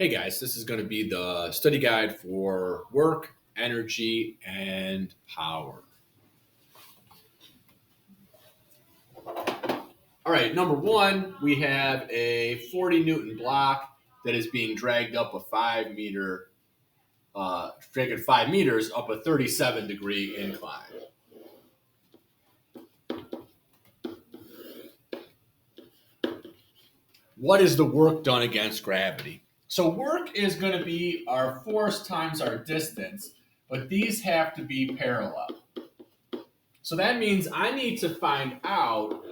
Hey guys, this is going to be the study guide for work, energy, and power. All right, number one, we have a 40 Newton block that is being dragged up a 5 meter, dragging 5 meters up a 37-degree incline. What is the work done against gravity? So work is going to be our force times our distance, but these have to be parallel. So that means I need to find out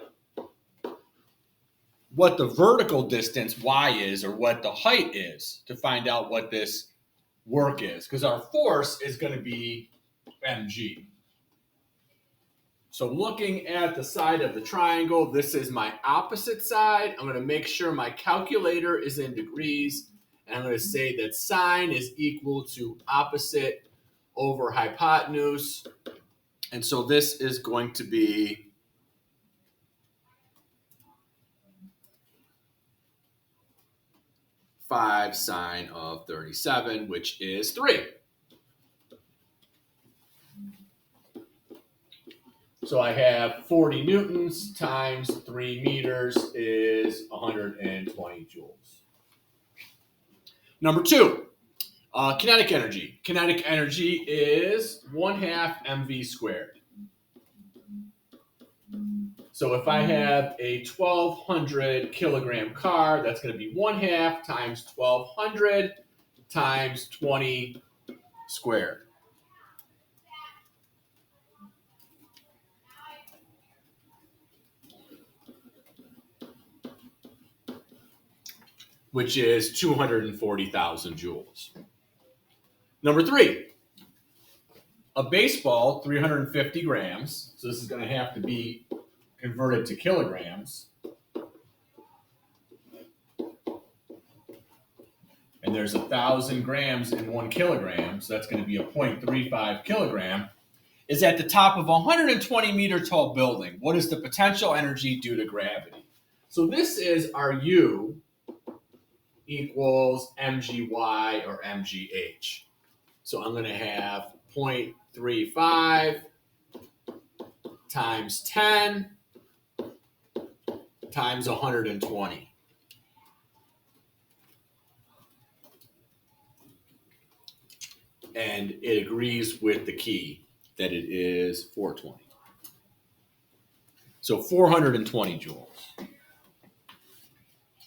what the vertical distance y is or what the height is to find out what this work is, because our force is going to be mg. So looking at the side of the triangle, this is my opposite side. I'm going to make sure my calculator is in degrees, and I'm going to say that sine is equal to opposite over hypotenuse. And so this is going to be 5 sine of 37, which is 3. So I have 40 newtons times 3 meters is 120 joules. Number two, kinetic energy. Kinetic energy is 1/2 mv squared. So if I have a 1,200 kilogram car, that's going to be 1/2 times 1,200 times 20 squared. Which is 240,000 joules. Number three, a baseball, 350 grams. So this is going to have to be converted to kilograms. And there's 1,000 grams in 1 kilogram, so that's going to be a 0.35 kilogram, is at the top of a 120-meter tall building. What is the potential energy due to gravity? So this is our U equals mgy or mgh. So I'm going to have 0.35 times 10 times 120. And it agrees with the key that it is 420. So 420 joules.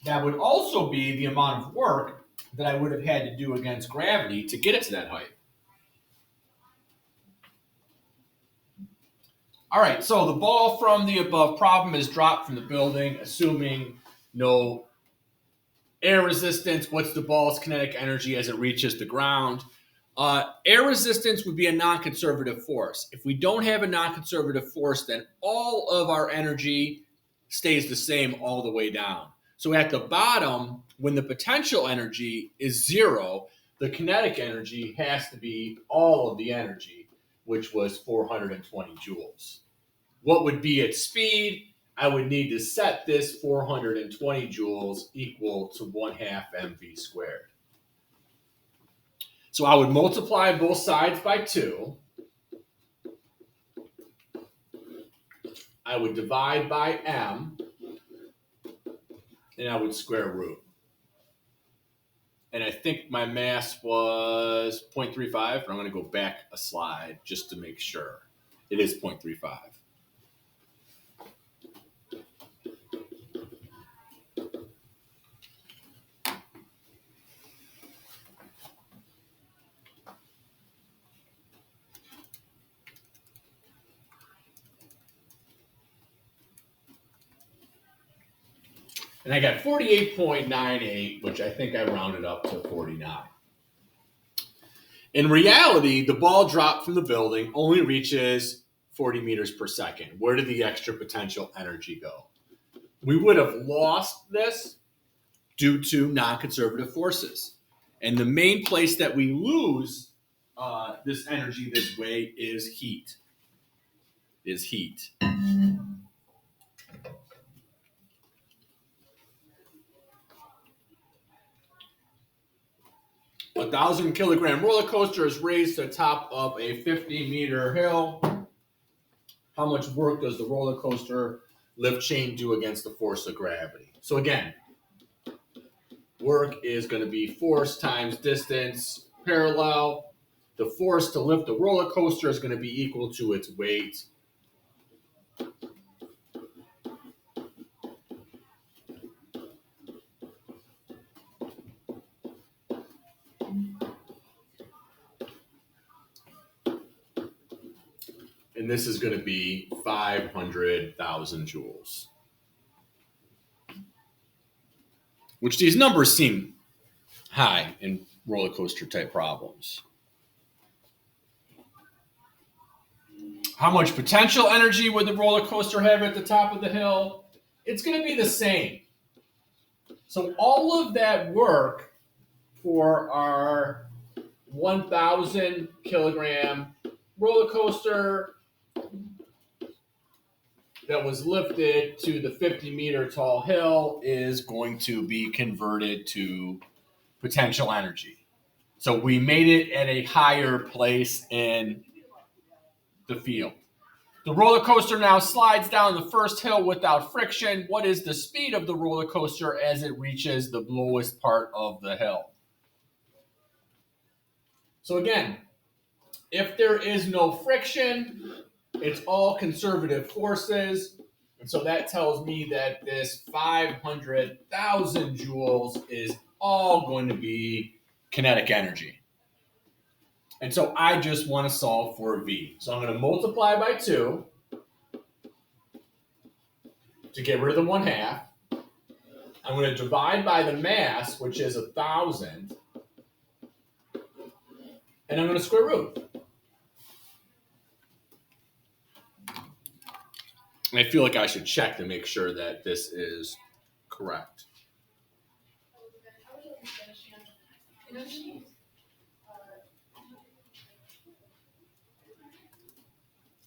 That would also be the amount of work that I would have had to do against gravity to get it to that height. All right, so the ball from the above problem is dropped from the building, assuming no air resistance. What's the ball's kinetic energy as it reaches the ground? Air resistance would be a non-conservative force. If we don't have a non-conservative force, then all of our energy stays the same all the way down. So at the bottom, when the potential energy is 0, the kinetic energy has to be all of the energy, which was 420 joules. What would be its speed? I would need to set this 420 joules equal to 1/2 mv squared. So I would multiply both sides by 2. I would divide by m, and I would square root. And I think my mass was 0.35, but I'm going to go back a slide just to make sure. It is 0.35. And I got 48.98, which I think I rounded up to 49. In reality, the ball dropped from the building only reaches 40 meters per second. Where did the extra potential energy go? We would have lost this due to non-conservative forces. And the main place that we lose this energy this way is heat. A 1,000-kilogram roller coaster is raised to the top of a 50-meter hill. How much work does the roller coaster lift chain do against the force of gravity? So again, work is going to be force times distance parallel. The force to lift the roller coaster is going to be equal to its weight. And this is going to be 500,000 joules. Which these numbers seem high in roller coaster type problems. How much potential energy would the roller coaster have at the top of the hill? It's going to be the same. So all of that work for our 1,000 kilogram roller coaster that was lifted to the 50-meter tall hill is going to be converted to potential energy. So we made it at a higher place in the field. The roller coaster now slides down the first hill without friction. What is the speed of the roller coaster as it reaches the lowest part of the hill? So again, if there is no friction, it's all conservative forces. And so that tells me that this 500,000 joules is all going to be kinetic energy. And so I just want to solve for V. So I'm going to multiply by 2 to get rid of the 1/2. I'm going to divide by the mass, which is 1,000. And I'm going to square root. And I feel like I should check to make sure that this is correct.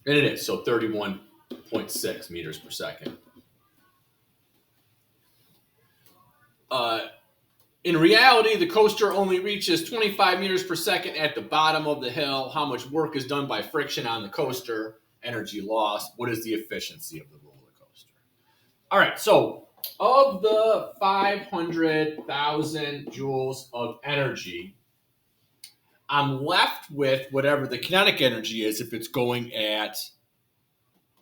And it is, so 31.6 meters per second. In reality, the coaster only reaches 25 meters per second at the bottom of the hill. How much work is done by friction on the coaster? Energy loss. What is the efficiency of the roller coaster? All right, so of the 500,000 joules of energy, I'm left with whatever the kinetic energy is if it's going at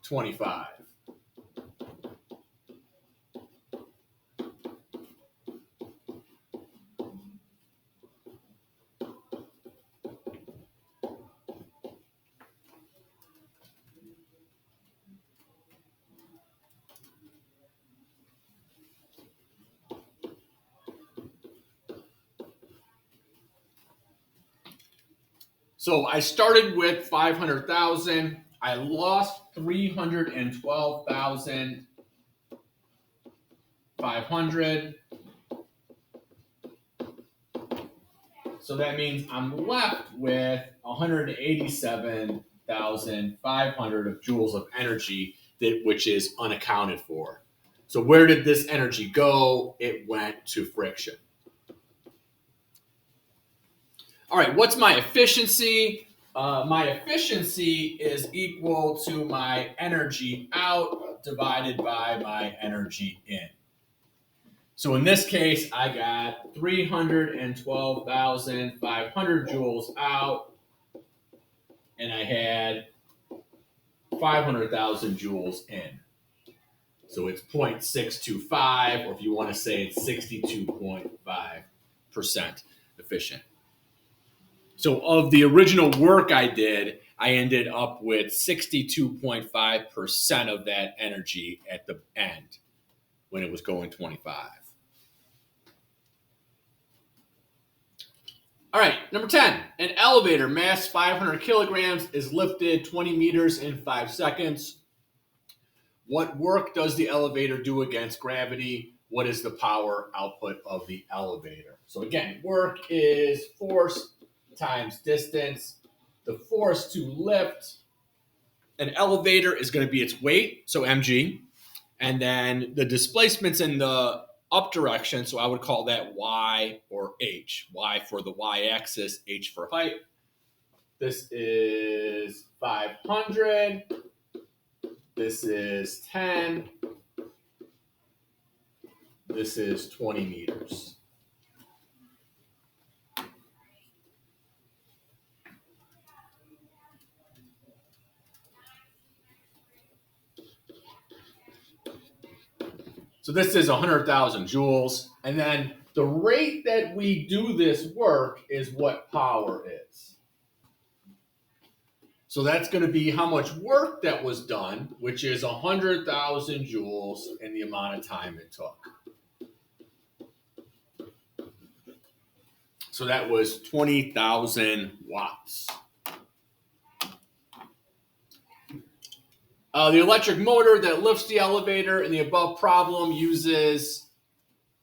25. So I started with 500,000. I lost 312,500. So that means I'm left with 187,500 of joules of energy, which is unaccounted for. So where did this energy go? It went to friction. All right, what's my efficiency? My efficiency is equal to my energy out divided by my energy in. So in this case, I got 312,500 joules out, and I had 500,000 joules in. So it's 0.625, or if you want to say it's 62.5% efficient. So of the original work I did, I ended up with 62.5% of that energy at the end when it was going 25. All right, number 10. An elevator, mass 500 kilograms, is lifted 20 meters in 5 seconds. What work does the elevator do against gravity? What is the power output of the elevator? So again, work is force times distance. The force to lift an elevator is going to be its weight, so mg. And then the displacements in the up direction, so I would call that Y or H. Y for the Y-axis, H for height. This is 500. This is 10. This is 20 meters. So this is 100,000 joules. And then the rate that we do this work is what power is. So that's going to be how much work that was done, which is 100,000 joules and the amount of time it took. So that was 20,000 watts. The electric motor that lifts the elevator in the above problem uses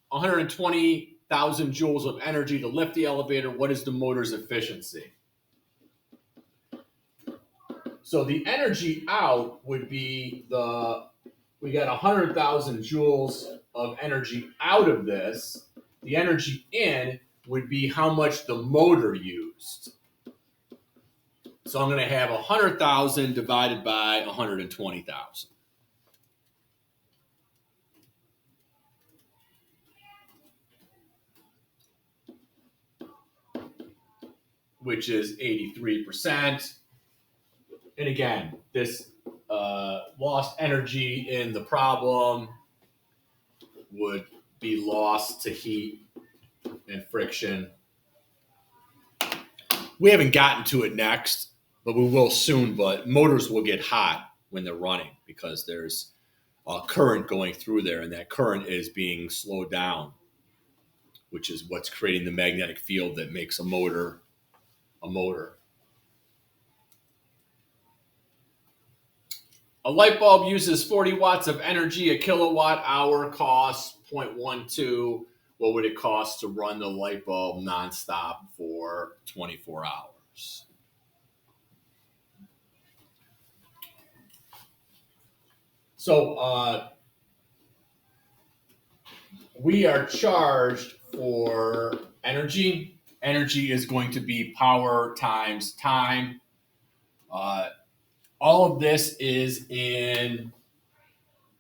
120,000 joules of energy to lift the elevator. What is the motor's efficiency? So the energy out would be we got 100,000 joules of energy out of this. The energy in would be how much the motor used. So I'm going to have 100,000 divided by 120,000. Which is 83%. And again, this lost energy in the problem would be lost to heat and friction. We haven't gotten to it next, but we will soon. But motors will get hot when they're running because there's current going through there, and that current is being slowed down, which is what's creating the magnetic field that makes a motor a motor. A light bulb uses 40 watts of energy. A kilowatt hour costs 0.12. What would it cost to run the light bulb nonstop for 24 hours? So we are charged for energy. Energy is going to be power times time. All of this is in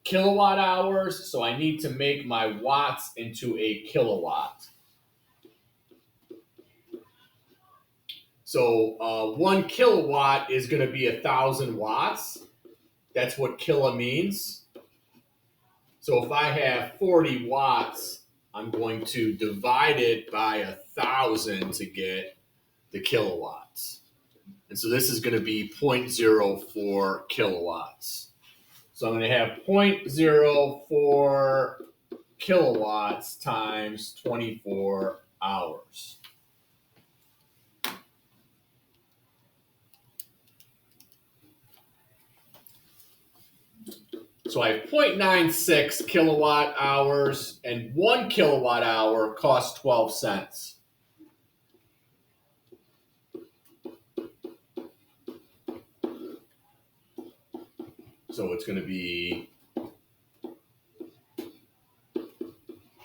kilowatt hours, so I need to make my watts into a kilowatt. So 1 kilowatt is going to be 1,000 watts. That's what kilo means. So if I have 40 watts, I'm going to divide it by 1,000 to get the kilowatts. And so this is going to be 0.04 kilowatts. So I'm going to have 0.04 kilowatts times 24 hours. So I have 0.96 kilowatt hours, and 1 kilowatt hour costs 12 cents. So it's going to be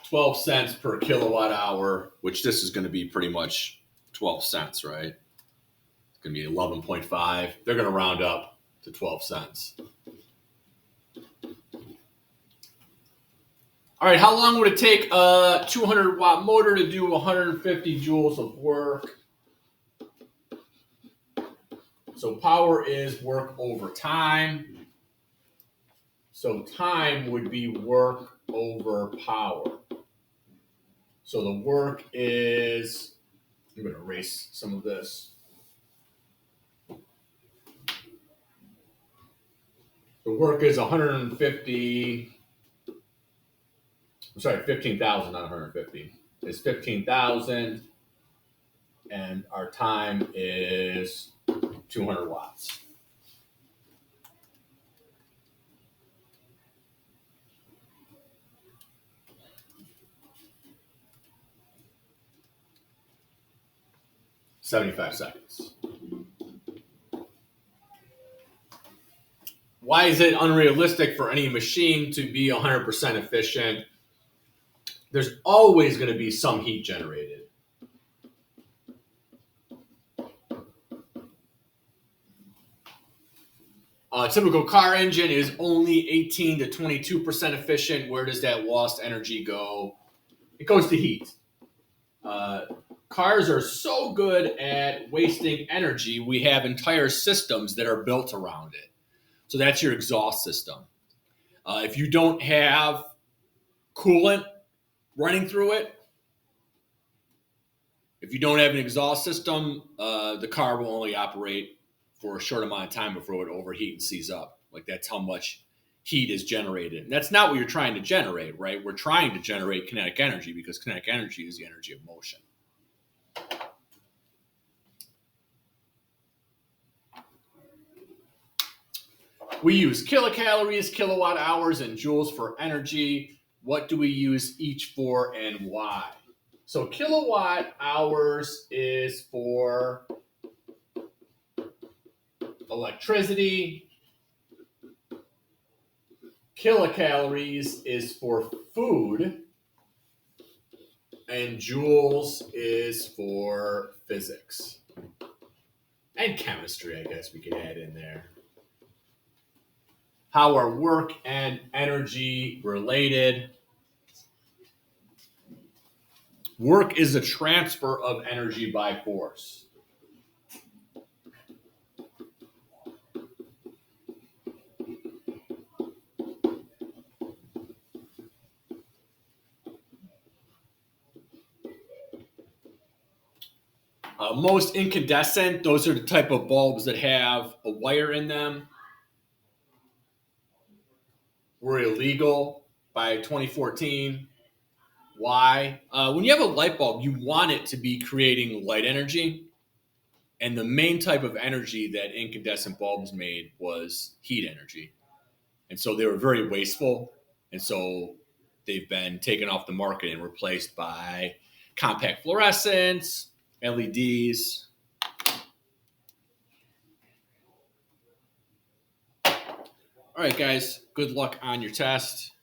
12 cents per kilowatt hour, which this is going to be pretty much 12 cents, right? It's going to be 11.5. They're going to round up to 12 cents. All right, how long would it take a 200-watt motor to do 150 joules of work? So power is work over time. So time would be work over power. So the work is, I'm going to erase some of this. The work is 15,000, not 150. It's 15,000, and our time is 200 watts. $75 seconds. Why is it unrealistic for any machine to be 100% efficient? there's always going to be some heat generated. A typical car engine is only 18 to 22% efficient. Where does that lost energy go? It goes to heat. Cars are so good at wasting energy, we have entire systems that are built around it. So that's your exhaust system. If you don't have coolant running through it, if you don't have an exhaust system, the car will only operate for a short amount of time before it would overheat and seize up. Like that's how much heat is generated. And that's not what you're trying to generate, right? We're trying to generate kinetic energy because kinetic energy is the energy of motion. We use kilocalories, kilowatt hours, and joules for energy. What do we use each for and why? So kilowatt hours is for electricity. Kilocalories is for food. And joules is for physics. And chemistry, I guess we could add in there. How are work and energy related? Work is a transfer of energy by force. Most incandescent, those are the type of bulbs that have a wire in them, were illegal by 2014. Why? When you have a light bulb, you want it to be creating light energy. And the main type of energy that incandescent bulbs made was heat energy. And so they were very wasteful. And so they've been taken off the market and replaced by compact fluorescents, LEDs. All right, guys, good luck on your test.